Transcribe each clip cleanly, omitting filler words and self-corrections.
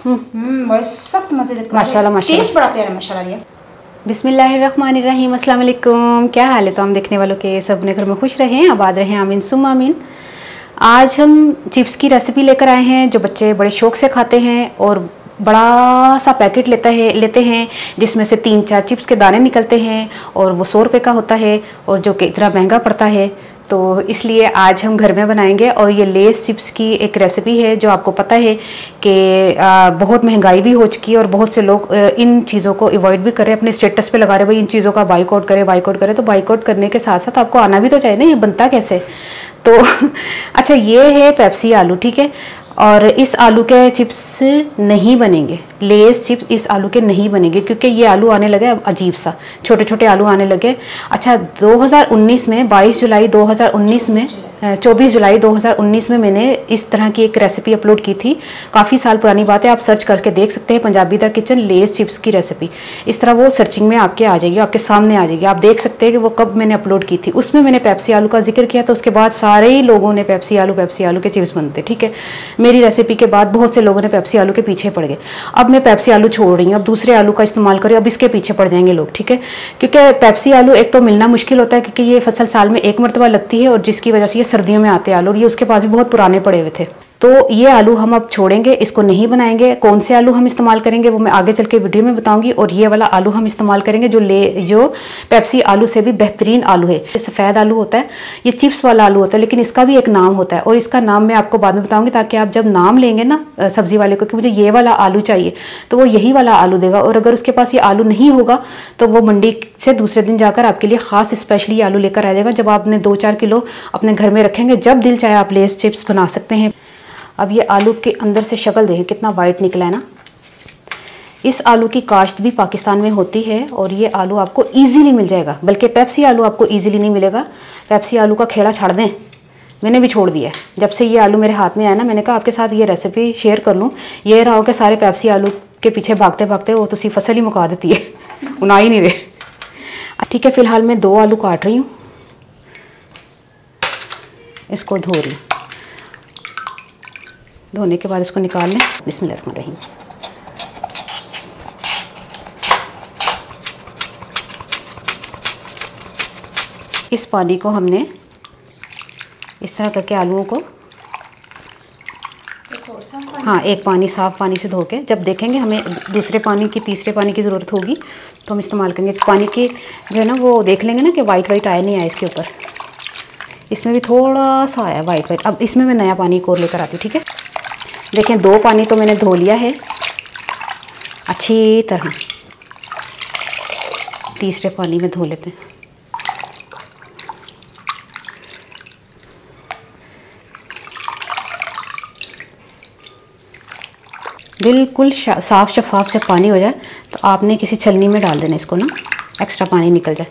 बड़े सख्त मजे के माशाल्लाह माशाल्लाह, टेस्ट बड़ा प्यारा माशाल्लाह। बिस्मिल्लाहिर्रहमानिर्रहीम, अस्सलाम वालेकुम। क्या हाल है? तो हम देखने वालों के सब अपने घर में खुश रहें, आबाद रहें, आमीन सुम आमीन। आज हम चिप्स की रेसिपी लेकर आए हैं जो बच्चे बड़े शौक से खाते हैं, और बड़ा सा पैकेट लेते हैं जिसमें से 3-4 चिप्स के दाने निकलते हैं, और वो 100 रुपये का होता है, और जो कि इतना महंगा पड़ता है। तो इसलिए आज हम घर में बनाएंगे, और ये लेस चिप्स की एक रेसिपी है जो आपको पता है कि बहुत महंगाई भी हो चुकी है, और बहुत से लोग इन चीज़ों को अवॉइड भी कर रहे हैं, अपने स्टेटस पे लगा रहे भाई इन चीज़ों का बाइकआउट करें। तो बाइकआउट करने के साथ साथ आपको आना भी तो चाहिए ना ये बनता कैसे। तो अच्छा, ये है पेप्सी आलू, ठीक है। और इस आलू के चिप्स नहीं बनेंगे, लेस चिप्स इस आलू के नहीं बनेंगे, क्योंकि ये आलू आने लगे अब अजीब सा, छोटे छोटे आलू आने लगे। अच्छा, 2019 में 22 जुलाई 2019 में 24 जुलाई 2019 में मैंने इस तरह की एक रेसिपी अपलोड की थी। काफ़ी साल पुरानी बात है, आप सर्च करके देख सकते हैं, पंजाबी दा किचन लेस चिप्स की रेसिपी। इस तरह वो सर्चिंग में आपके आ जाएगी, आपके सामने आ जाएगी, आप देख सकते हैं कि वो कब मैंने अपलोड की थी। उसमें मैंने पेप्सी आलू का जिक्र किया, तो उसके बाद सारे ही लोगों ने पेप्सी आलू के चिप्स बनते, ठीक है। मेरी रेसिपी के बाद बहुत से लोगों ने पेप्सी आलू के पीछे पड़ गए। अब मैं पेप्सी आलू छोड़ रही हूँ, अब दूसरे आलू का इस्तेमाल करें, अब इसके पीछे पड़ जाएंगे लोग, ठीक है। क्योंकि पेप्सी आलू एक तो मिलना मुश्किल होता है, क्योंकि ये फसल साल में एक मरतबा लगती है, और जिसकी वजह से ये सर्दियों में आते हैं आलू, और ये उसके पास भी बहुत पुराने पड़े हुए थे। तो ये आलू हम अब छोड़ेंगे, इसको नहीं बनाएंगे। कौन से आलू हम इस्तेमाल करेंगे वो मैं आगे चल के वीडियो में बताऊंगी। और ये वाला आलू हम इस्तेमाल करेंगे जो पेप्सी आलू से भी बेहतरीन आलू है। ये सफ़ेद आलू होता है, ये चिप्स वाला आलू होता है, लेकिन इसका भी एक नाम होता है, और इसका नाम मैं आपको बाद में बताऊंगी, ताकि आप जब नाम लेंगे ना सब्जी वाले को कि मुझे ये वाला आलू चाहिए, तो वो यही वाला आलू देगा। और अगर उसके पास ये आलू नहीं होगा तो वो मंडी से दूसरे दिन जाकर आपके लिए ख़ास स्पेशली आलू लेकर आ जाएगा। जब आपने 2-4 किलो अपने घर में रखेंगे, जब दिल चाहे आप लेस चिप्स बना सकते हैं। अब ये आलू के अंदर से शक्ल देखें कितना वाइट निकला है ना। इस आलू की काश्त भी पाकिस्तान में होती है, और ये आलू आपको इजीली मिल जाएगा, बल्कि पेप्सी आलू आपको इजीली नहीं मिलेगा। पेप्सी आलू का खेड़ा छाड़ दें, मैंने भी छोड़ दिया है। जब से ये आलू मेरे हाथ में आया ना, मैंने कहा आपके साथ ये रेसिपी शेयर कर लूँ। ये रहा हो कि सारे पेप्सी आलू के पीछे भागते भागते वो तो फसल ही मुका देती है, उना ही नहीं रहे। ठीक है, फ़िलहाल मैं 2 आलू काट रही हूँ, इसको धो रही हूँ। धोने के बाद इसको निकाल लें। बिस्मिल्लाहिर्रहमानिर्रहीम। इस पानी को हमने इस तरह करके आलूओं को एक पानी साफ़ पानी से धो के, जब देखेंगे हमें दूसरे पानी की तीसरे पानी की ज़रूरत होगी तो हम इस्तेमाल करेंगे। पानी की जो है ना वो देख लेंगे ना कि वाइट आया नहीं आया इसके ऊपर, इसमें भी थोड़ा सा आया वाइट। अब इसमें मैं नया पानी और लेकर आती हूँ, ठीक है। देखें 2 पानी तो मैंने धो लिया है अच्छी तरह, तीसरे पानी में धो लेते हैं। बिल्कुल साफ़ शफाफ से पानी हो जाए तो आपने किसी छलनी में डाल देना इसको ना, एक्स्ट्रा पानी निकल जाए।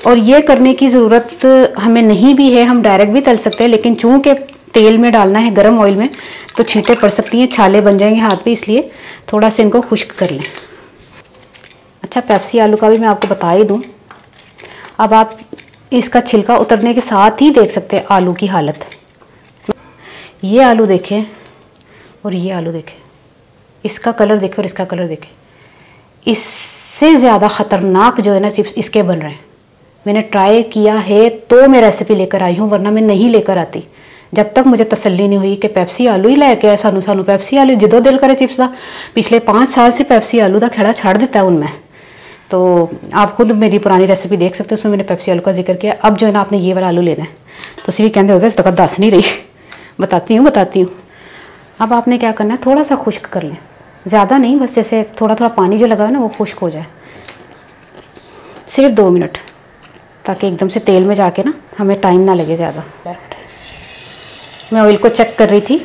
और ये करने की ज़रूरत हमें नहीं भी है, हम डायरेक्ट भी तल सकते हैं, लेकिन चूँकि तेल में डालना है गर्म ऑयल में, तो छींटे पड़ सकती हैं, छाले बन जाएंगे हाथ पे, इसलिए थोड़ा सा इनको खुश्क कर लें। अच्छा, पेप्सी आलू का भी मैं आपको बता ही दूँ। अब आप इसका छिलका उतरने के साथ ही देख सकते हैं आलू की हालत। ये आलू देखें और ये आलू देखें, इसका कलर देखें और इसका कलर देखें। इससे ज़्यादा ख़तरनाक जो है ना चिप्स इसके बन रहे हैं। मैंने ट्राई किया है तो मैं रेसिपी लेकर आई हूँ, वरना मैं नहीं लेकर आती जब तक मुझे तसल्ली नहीं हुई कि पेप्सी आलू ही लैके आए। सानू पेप्सी आलू जो दिल करे चिप्स का। पिछले 5 साल से पेप्सी आलू का खेड़ा छाड़ देता है उनमें। तो आप खुद मेरी पुरानी रेसिपी देख सकते हैं, उसमें मैंने पेप्सी आलू का जिक्र किया। अब जो है ना आपने ये वाला आलू लेना है, तो उसी भी कहते हो गया इस तक दस नहीं रही, बताती हूँ। अब आपने क्या करना है, थोड़ा सा खुश्क कर लें, ज़्यादा नहीं, बस जैसे थोड़ा थोड़ा पानी जो लगा है ना वो खुश्क हो जाए, सिर्फ 2 मिनट, ताकि एकदम से तेल में जाके ना हमें टाइम ना लगे ज़्यादा। मैं ऑयल को चेक कर रही थी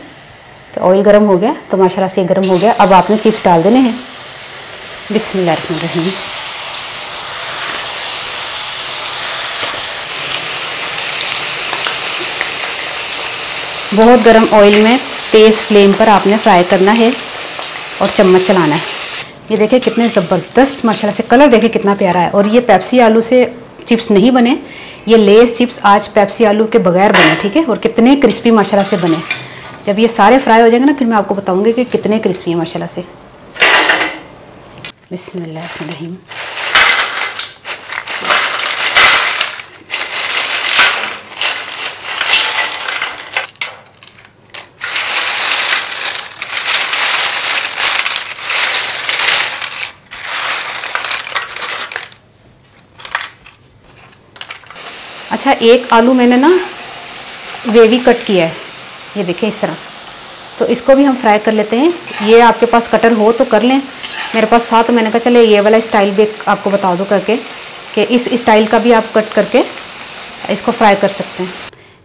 तो ऑयल गर्म हो गया, तो माशाल्लाह से गर्म हो गया। अब आपने चिप्स डाल देने हैं। बिस्मिल्लाहिर्रहमानिर्रहीम। बहुत गर्म ऑयल में तेज़ फ्लेम पर आपने फ्राई करना है और चम्मच चलाना है। ये देखिए कितने ज़बरदस्त माशाल्लाह से कलर देखिए कितना प्यारा है। और ये पेप्सी आलू से चिप्स नहीं बने, ये लेस चिप्स आज पेप्सी आलू के बगैर बने, ठीक है। और कितने क्रिस्पी माशाल्लाह से बने। जब ये सारे फ्राई हो जाएंगे ना फिर मैं आपको बताऊंगी कि कितने क्रिस्पी हैं माशाल्लाह से। बिस्मिल्लाहिर्रहमानिर्रहीम। अच्छा, एक आलू मैंने ना वेवी कट किया है, ये देखिए इस तरह, तो इसको भी हम फ्राई कर लेते हैं। ये आपके पास कटर हो तो कर लें, मेरे पास था तो मैंने कहा चले ये वाला स्टाइल भी आपको बता दूं करके कि इस स्टाइल का भी आप कट करके इसको फ्राई कर सकते हैं।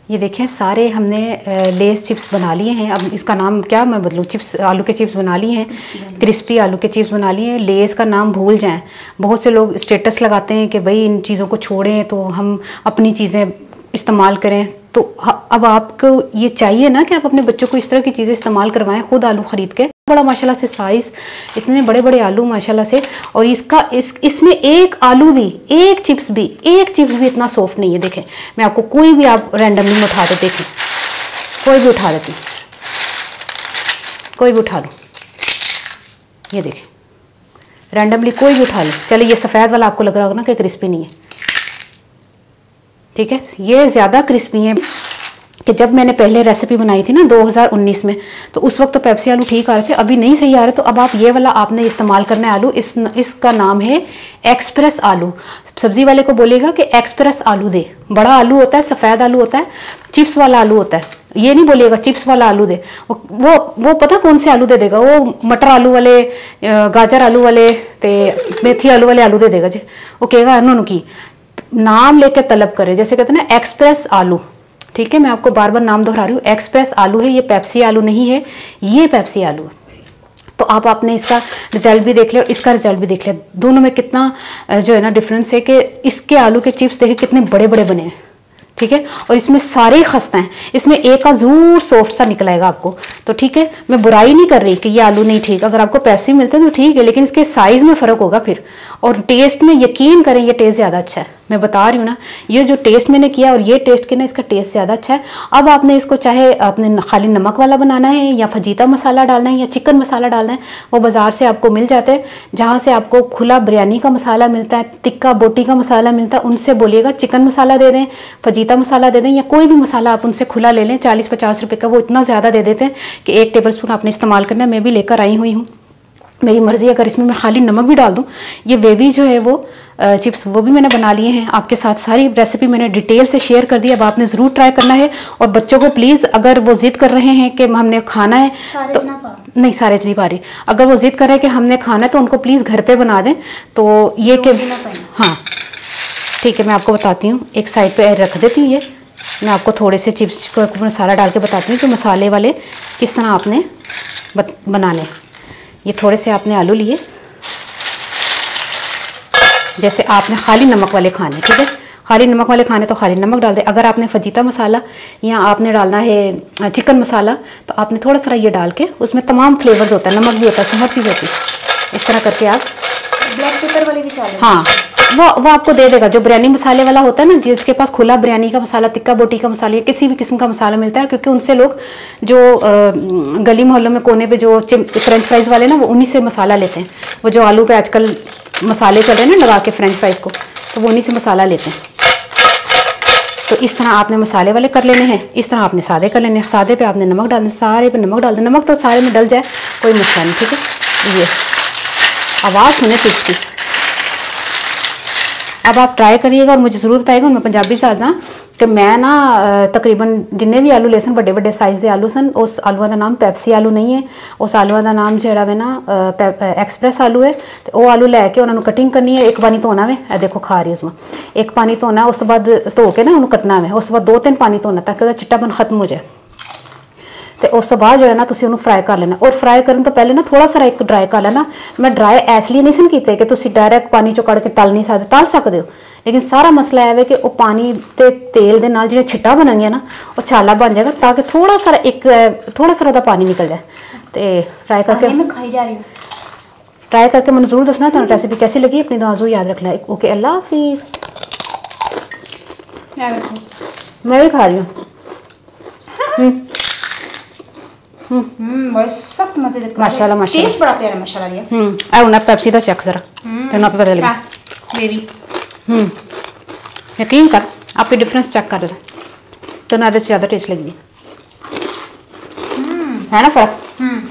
ये देखें सारे हमने लेस चिप्स बना लिए हैं। अब इसका नाम क्या मैं बदलूँ, चिप्स, आलू के चिप्स बना लिए हैं, क्रिस्पी आलू के चिप्स बना लिए हैं। लेस का नाम भूल जाएं, बहुत से लोग स्टेटस लगाते हैं कि भाई इन चीज़ों को छोड़ें तो हम अपनी चीज़ें इस्तेमाल करें। तो अब आपको ये चाहिए ना कि आप अपने बच्चों को इस तरह की चीज़ें इस्तेमाल करवाएं, खुद आलू ख़रीद के। बड़ा माशाल्लाह से साइज़, इतने बड़े बड़े आलू माशाल्लाह से, और इसमें एक आलू भी, एक चिप्स भी इतना सॉफ्ट नहीं है। देखें मैं आपको कोई भी आप रैंडमली में उठा दे, देखें कोई भी उठा देती, कोई भी उठा लो, ये देखें रैंडमली कोई भी उठा लो। चले ये सफ़ेद वाला आपको लग रहा होगा ना कि क्रिस्पी नहीं है, ठीक है, ये ज़्यादा क्रिस्पी है। कि जब मैंने पहले रेसिपी बनाई थी ना 2019 में, तो उस वक्त तो पेप्सी आलू ठीक आ रहे थे, अभी नहीं सही आ रहे। तो अब आप ये वाला आपने इस्तेमाल करना है आलू, इसका नाम है एक्सप्रेस आलू। सब्जी वाले को बोलेगा कि एक्सप्रेस आलू दे। बड़ा आलू होता है, सफ़ेद आलू होता है, चिप्स वाला आलू होता है, ये नहीं बोलेगा चिप्स वाला आलू दे। वो पता कौन से आलू दे देगा, वो मटर आलू वाले, गाजर आलू वाले, ते मेथी आलू वाले आलू दे देगा जी। वो कहेगा उन्होंने की नाम लेके तलब करे, जैसे कहते हैं ना एक्सप्रेस आलू, ठीक है। मैं आपको बार बार नाम दोहरा रही हूँ, एक्सप्रेस आलू है ये, पेप्सी आलू नहीं है, ये पेप्सी आलू है। तो आप आपने इसका रिजल्ट भी देख लिया और इसका रिजल्ट भी देख लिया, दोनों में कितना जो है ना डिफरेंस है। कि इसके आलू के चिप्स देखे कितने बड़े बड़े बने हैं, ठीक है, और इसमें सारे ही खस्ता हैं, इसमें एक का जरूर सॉफ्ट सा निकल आएगा आपको। तो ठीक है, मैं बुराई नहीं कर रही कि ये आलू नहीं ठीक, अगर आपको पेप्सी मिलते हैं तो ठीक है, लेकिन इसके साइज़ में फ़र्क होगा फिर, और टेस्ट में यकीन करें ये टेस्ट ज़्यादा अच्छा है। मैं बता रही हूँ ना, ये जो टेस्ट मैंने किया और ये टेस्ट किया ना, इसका टेस्ट ज़्यादा अच्छा है। अब आपने इसको चाहे आपने खाली नमक वाला बनाना है या फजीता मसाला डालना है या चिकन मसाला डालना है, वो बाज़ार से आपको मिल जाते हैं। जहाँ से आपको खुला बिरयानी का मसाला मिलता है, टिक्का बोटी का मसाला मिलता है, उनसे बोलिएगा चिकन मसाला दे दें, फजीता मसाला दे दें, या कोई भी मसाला आप उनसे खुला ले लें। 40-50 रुपये का वो इतना ज़्यादा दे देते हैं कि 1 टेबल स्पून आपने इस्तेमाल करना है। मैं भी लेकर आई हुई हूँ, मेरी मर्ज़ी, अगर इसमें मैं खाली नमक भी डाल दूँ। ये वेवी जो है वो चिप्स वो भी मैंने बना लिए हैं आपके साथ, सारी रेसिपी मैंने डिटेल से शेयर कर दी। अब आपने ज़रूर ट्राई करना है, और बच्चों को प्लीज़, अगर वो ज़िद कर रहे हैं कि हमने खाना है तो नहीं, सारे नहीं पा रही, अगर वो ज़िद कर रहे हैं कि हमने खाना है तो उनको प्लीज़ घर पे बना दें। तो ये कि हाँ ठीक है, मैं आपको बताती हूँ, एक साइड पे रख देती हूँ। ये मैं आपको थोड़े से चिप्स को मसाला डाल के बताती हूँ कि मसाले वाले किस तरह आपने बनाने। ये थोड़े से आपने आलू लिए, जैसे आपने खाली नमक वाले खाने, ठीक है, खाली नमक वाले खाने तो खाली नमक डाल दे। अगर आपने फजीता मसाला या आपने डालना है चिकन मसाला, तो आपने थोड़ा सा ये डाल के, उसमें तमाम फ्लेवर्स होता है, नमक भी होता है, हर चीज़ होती है। इस तरह करके आप ब्लैक पेपर वाले भी चालू, हाँ वो आपको दे देगा। जो बिरयानी मसाले वाला होता है ना, जिसके पास खुला बिरयानी का मसाला, टिक्का बोटी का मसाला, या किसी भी किस्म का मसाला मिलता है, क्योंकि उनसे लोग जो गली मोहल्लों में कोने पे जो फ्रेंच फ्राइज़ वाले ना, वो उन्हीं से मसाला लेते हैं। वो जो आलू पे आजकल मसाले चल रहे हैं ना लगा के फ्रेंच फ्राइज़ को, तो वो उन्हीं से मसाला लेते हैं। तो इस तरह आपने मसाले वाले कर लेने हैं, इस तरह आपने सादे कर लेने हैं। सादे पे आपने नमक डालना, सारे पे नमक डाल दें, नमक तो सारे में डल जाए कोई मसला नहीं, ठीक है। ये आवाज़ सुने चिप्स की, अब आप ट्राई करिएगा और मुझे ज़रूर बताइएगा। मैं पंजाबी साजा कि मैं ना तकरीबन जिन्ने भी आलू लेसन बड़े बड़े साइज़ के आलू सन, उस आलूआ का नाम पेप्सी आलू नहीं है, उस आलूआ का नाम जो है ना एक्सप्रेस आलू है। तो वो आलू लैके उन्होंने कटिंग करनी है, एक पानी धोना वे, देखो खा रही उसमें, एक पानी धोना, उस बाद धो के ना उन्होंने कटना है, उस बाद 2-3 पानी धोना ताकि वह चिट्टापन खत्म हो जाए। तो उस तो बाद जो है ना तुम उन्होंने फ्राई कर लेना, और फ्राई करने तो पहले ना थोड़ा सा एक ड्राई कर लेना। मैं ड्राई इसलिए नहीं किए कि तुम डायरैक्ट पानी चो कड़ के तल नहीं सकते, तल सकते हो, लेकिन सारा मसला है कि वह पानी ते तेल के नाल जो छिट्टा बनन ना, वो छाला बन जाएगा, ताकि थोड़ा सा पानी निकल जाए। तो फ्राई करके मैं खाई जा रही हूँ, ट्राई करके मैं जरूर दसना तुम रेसिपी कैसी लगी, अपनी दुआ जरूर याद रखना। ओके, अल्लाह हाफिज़। मैं भी खा रही हूँ। बड़े सख्त मजे के माशाल्लाह माशाल्लाह टेस्ट बड़ा प्यारा माशाल्लाह लिया ए उन्हें पेप्सी दा चेक जरा तेन आप पता लगे बेबी यकीन कर आप डिफरेंस चेक कर ले तेन आदत ज़्यादा टेस्ट लगी है ना फर्क